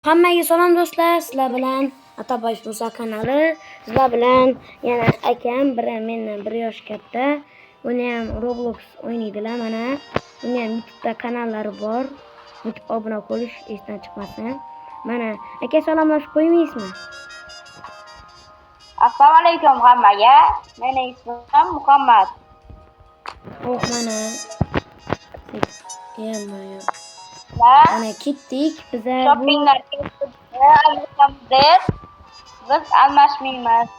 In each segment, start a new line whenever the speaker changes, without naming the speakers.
Hammaga salom do'stlar, sizlar bilan Ataboy Musa kanali. Sizlar bilan yana akam, biri mendan 1 yosh katta. Uni ham Roblox o'ynaydilar mana. Uni ham YouTube'da kanallari bor. YouTube obuna bo'lish esdan chiqmasin. Mana aka salomlashib qo'ymaysizmi?
Assalomu alaykum hammaga. Mening ismim Muhammad.
Mana.
Mana
ketdik. Biz
shoppinglar biz almashmaymiz.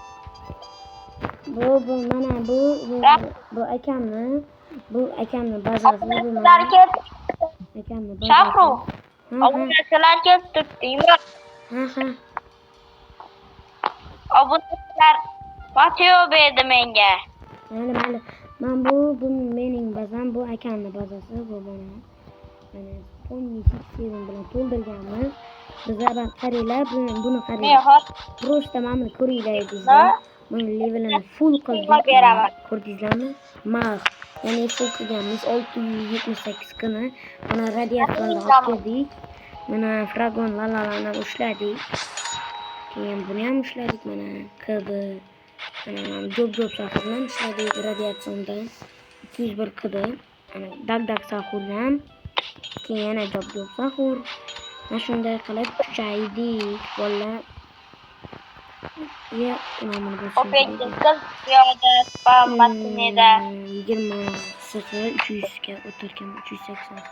Bu akamni. Bu akamni bazasi bu mana. Akamni bazasi.
Shahru. Obunachilar kelib turibdi.
Ha.
Obunachilar Mateo berdi menga.
Mayli. Bu mening bazam, bu akamni bazasi bu mana. Mana Pony 67 bilan to'ldirganmiz. Bizlar qaranglar, buni qaranglar. Просто mana ko'ringlar bizlar. Buni levelini full qildik. Ko'rdingizlarmi? Mag. Ya'ni full qilganmiz 678 kuni. Mana radiatsiyani olib keldik. Mana fragon lalalarni ushladik. Keyin buni ham ushladik mana. Qidi. Mana job sahurdan ushladik radiatsiyondan. 201 qidi. Mana dag sahurdan. Keyin yana job sahur. Mana shunday qilib kuchaydik bolalar. Ya, nomini bosib.
Opekda qiz piyoda spam mashinada
20 ga o'tarkan 380.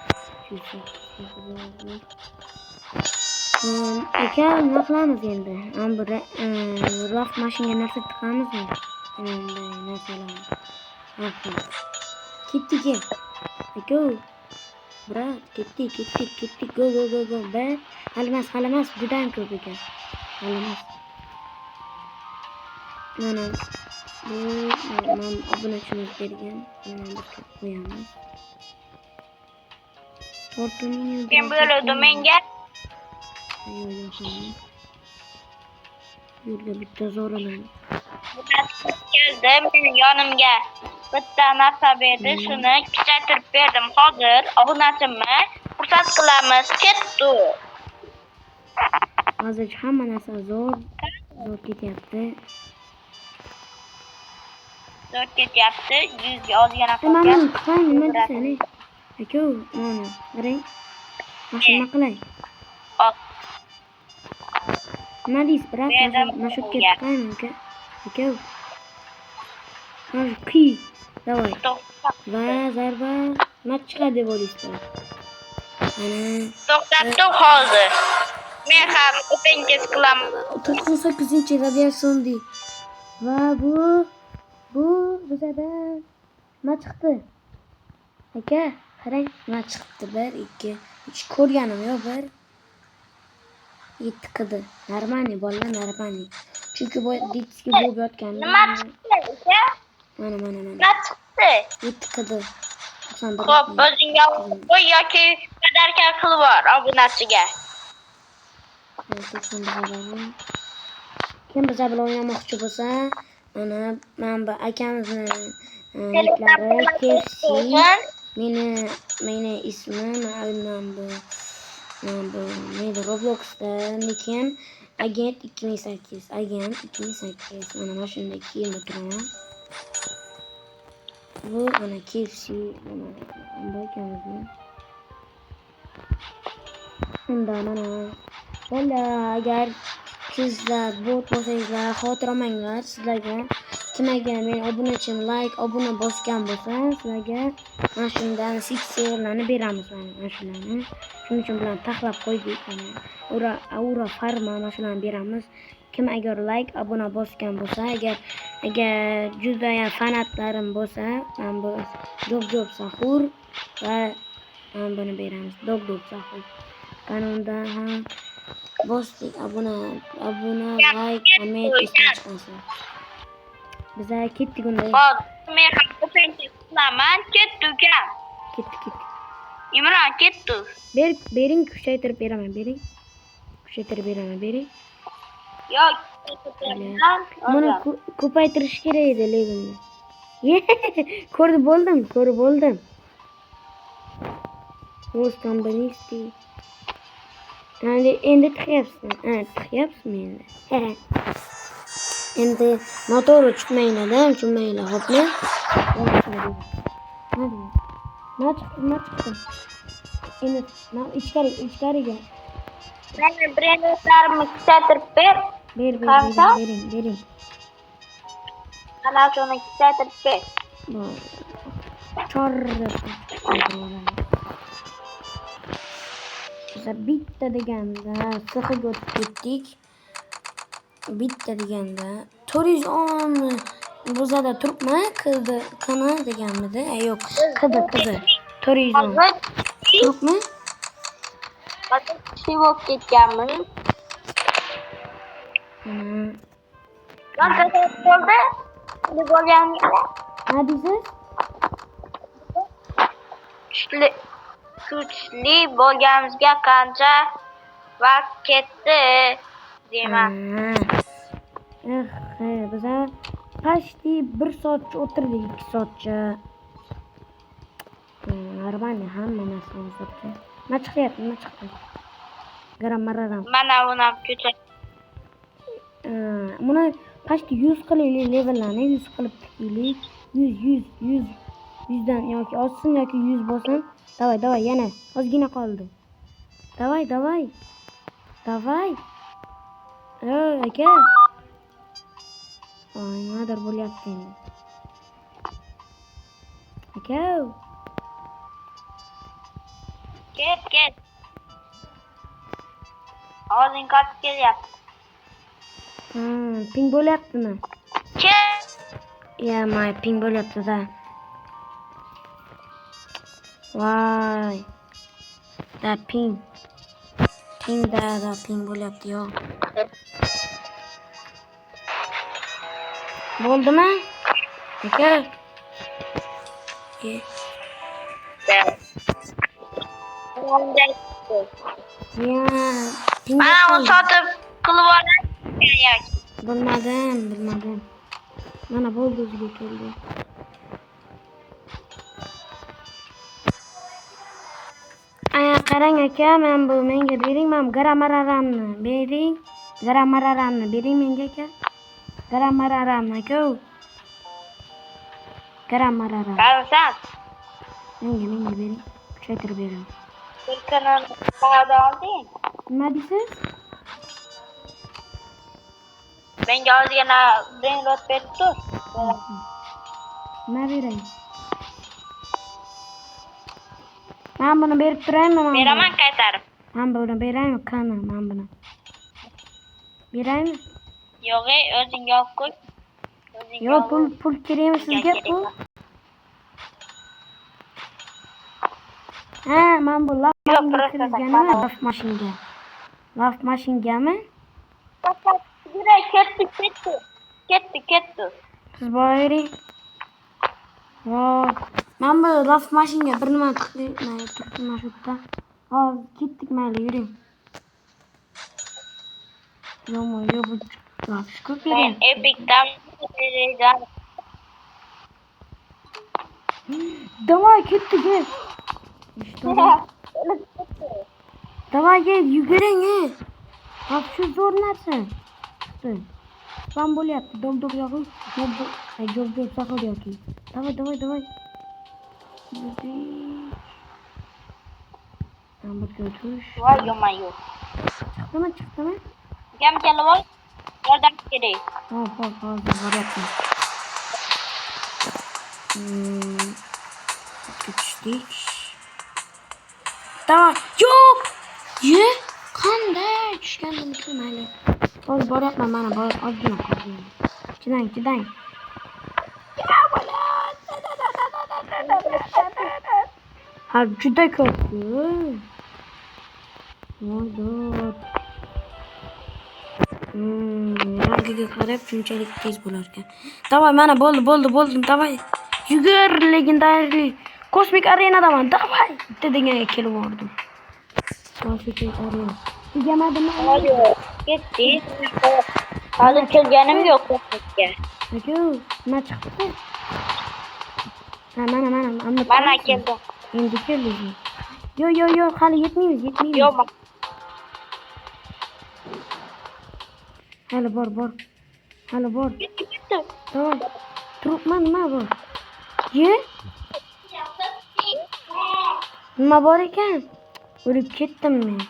Aka, nima qilamiz endi? Loft mashinaga narsa tiqamizmi? Bunday narsalarni. Ketdik. Aka. Brat, ketdik. Go. Halimas, juda ham ko'p ekan. Halimas. Mana bu obunachimiz bergan. Mana qo'yamiz. Fortuning
kim bo'ladi menga?
Yo'q, bitta zo'raman.
Keldi mening yonimga. Bitta narsa berdi, shuni kichaytirib berdim. Hozir obunachimni fursat qilamiz. Ketdi.
Hozir hamma narsa zo'r ketyapti.
100 ga ozgina qolgan.
Nima desani? Aka, mana, qarang. Mashina qilay. Nima deysiz, brat? Mashutga tiqaymi, aka? Aka. Hozir qiy. Davay. Va zarba. Nima chiqadi deb o'ylaysizlar?
To'xtatdim hozir. Men ham o'tingiz qilaman.
98-chi radiatsionni. Va bu bizada nima chiqdi? Aka, qarang, nima chiqdi? 1 2 3 ko'rganim yo'q, 1 7 qidi. Normali bolalar, normali. Chunki bu ditski bo'lib yotgan.
Nima chiqdi aka?
Mana.
Nima chiqdi?
7 qidi.
Xo'p, o'zingga qo'y yoki qadarka qilib bor obunachiga.
Kim biza bilan o'ynamoqchi bo'lsa, mana bu akamizni niklari KFC. Meni ismim bu Robloxda nikim Agent 2008. Mana shunday kiyimda turaman. Bu ana KFC mana mana. Bunda agar sizlar bot bo'lsangizlar, xotir olmanglar. Sizlarga kimga men obunachim obuna bosgan bo'lsa, sizlarga mana shundan sixerlarni beramiz mana shularni. Shuning uchun bilan taxlab qo'ydik mana. Aura farma mana shularni beramiz. Kim agar obuna bosgan bo'lsa, agar juda ham fanatlarim bo'lsa, men bu job sahur va buni beramiz. Dog sahur. Qanunda ham bosdik obuna, comment ishlasin. Biz ketdik unda.
Men ham o'tingiz qilaman. Ketdik. Imron ketdi.
Bering, kuchaytirib beraman, bering.
Yo'q.
Buni ko'paytirish kerak edi levelni. Ko'rib bo'ldim. Rost kombinisti. Endi tıkayapsın. Ha, tıkayapsın endi. Endi noto'g'ri chiqmaydi-da, chiqmaydi. Hopmi. Nima chiqdi? Endi ichkariga.
Meni brendlarimni kuchaytirib ber.
Bering.
Mana shuni kuchaytirib ber.
Chorra. Bitta deganda sixga o'tib ketdik. Bitta deganda 410 bozada turibmi? Qani deganmidi? Yo'q, qizi. 410. Turibmi?
Hozir kishi bo'lib ketganmi? Qancha bo'ldi? Kuchli bo'lganingizda.
Nima deysiz?
Kuchli bo'lganimizga qancha vaqt ketdi deyman.
Biz почти 1 soatcha o'tirdik, 2 soatcha. Нормально, hamma narsa o'zgardi. Nima chiqdi? Garam-mararam.
Mana buni ko'chir.
Buni почти 100 qilaylik levellarni, 100 qilib tikaylik. 100 dan yoki oshsin yoki 100 bo'lsin. Davay, yana ozgina qoldi. Davay. Aka. Nimadir bo'lyapti endi. Aka.
Ket. Og'zing qotib kelyapti.
Ping bo'lyaptimi?
Ket.
May ping bo'lyapti-da. Voy. Da ping. Da ping bo'lyapti, yo'q. Bo'ldimi? Aka.
Mana uni sotib qilib olay.
Bilmadim. Mana bo'ldi, o'ziga keldi. Qarang aka, menga bering, men garam-mararamni bering. Garam-mararamni bering menga aka. Garam-mararamni aka. Garam-mararam.
Qarsan.
Menga bering. Kuchaytirib bering.
Bir kanalni qayerdan olding?
Nima deysiz?
Menga ozgina brainrot berib tur.
Nima beray? Men buni berib turaymi?
Beraman qaytarib.
Men buni beraymi? Qani, men buni. Beraymi?
Yo'q, o'zing olib qo'y.
Yo'q, pul kerakmi sizga pul? Men bu laf mashinga. Laf mashingami?
Ketdi.
Siz boring. Men bu laf mashinga bir nima turibman shu yerda. Hozir ketdik, mayli yuring. Yo'q, bu ko'p
Men epicdan
Давай, ketdik. Давай, yuguring. Shu zo'r narsa. Spam bo'lyapti. Dom yo'q. Jo'b saqil yoki. Давай. Amber götürüş.
Voy yo'mayu.
Chiqdimi?
Gam kelib ol. Yordam kerak.
Hop, boryapman. Ketdik. Tamam. Yo'q. Qanday tushgandim mayli. Hozir boryapman, mana ozgina qoldi. Chidang. Juda ko'p. Rangiga qarab shunchalik tez bo'lar ekan. Davay, mana bo'ldi. Davay. Yugur, legendariy kosmik arenadaman. Davay. Bitta deganga kelib oldim. Kosmik arena. Egamadimmi?
Ketdi. Hozir kelganim yo'q kosmikka.
Nima chiqdi?
Mana keldim.
Endi keldik. Yo'q, hali yetmaymiz.
Yo'q.
Hali bor. Hali bor. Tamam. Turibman nima bor? Ye? Nima bor ekan? O'lib ketdim men.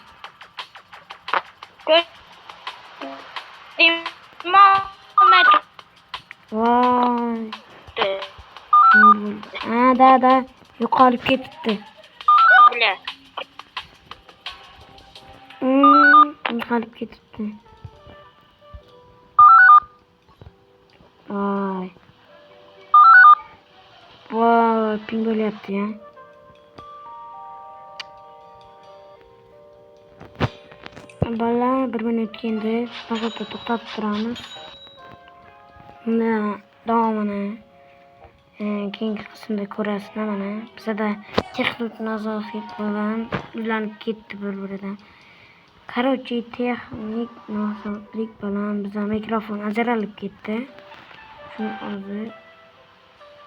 Voy. Da. Yo'qolib ketibdi. Yo'qolib ketibdi. Voy, ping bo'lyapti ya. Bolalar 1 minut endi faqat to'xtatib turamiz. Unda davomini keyingi qismda ko'rasizlar mana. Bizda texnik nosozlik bilan ulanib ketdi bir-biridan. Короче, texnik nosozlik bilan bizda mikrofon ajralib ketdi. Shuni o'zi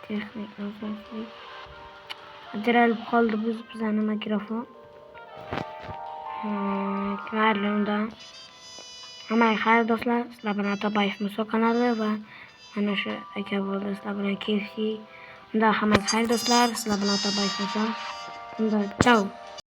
texnik nosozlik ajralib qoldi bizning mikrofon. Mayli unda. Hammaga xayr do'stlar. Sizlar bilan Atabayev Muso kanali va mana shu aka bo'ldi. Sizlar bilan KFC. Unda hammaga xayr do'stlar. Sizlar bilan Atabayev Muso. Unda ciao.